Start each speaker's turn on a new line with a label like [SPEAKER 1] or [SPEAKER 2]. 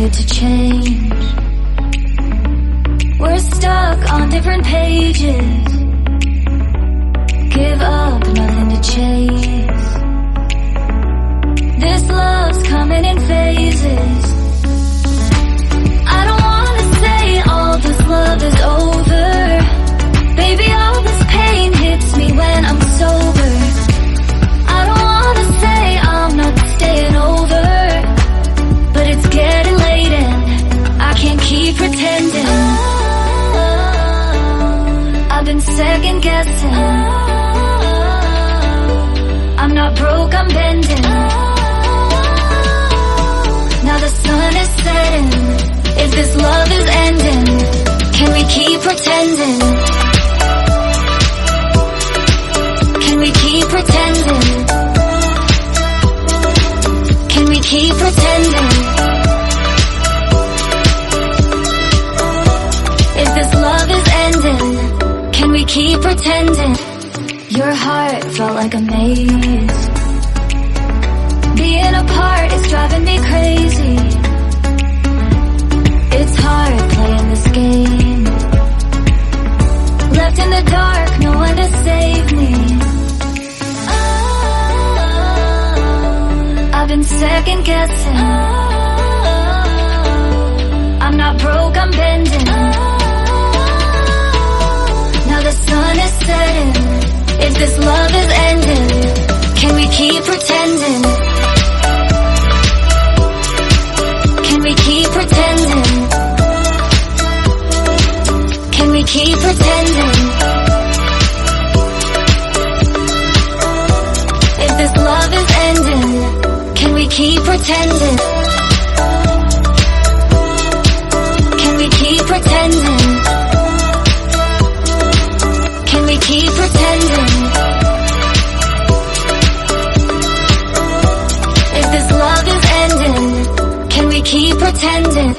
[SPEAKER 1] it to change. We're stuck on different pages. Give up, nothing to chase. This love's coming in phases. I don't wanna say all this love is over. Baby, all this pain hits me when I'm sober. I don't wanna say I'm not staying over, but it's getting late and I can't keep pretending. I've been second guessing. I'm not broke, I'm bending. Now the sun is setting. If this love is ending, can we keep pretending? Can we keep pretending? Can we keep pretending? If this love is ending, can we keep pretending? Your heart felt like a maze. Being apart is driving me crazy. It's hard playing this game. Left in the dark, no one to save me. I've been second guessing. I'm not broke, I'm bending. Now the sun is setting. If this love is ending, can we keep pretending? Can we keep pretending? Can we keep pretending? If this love is ending, can we keep pretending? Can we keep pretending? Can we keep pretending? If this love is ending, can we keep pretending?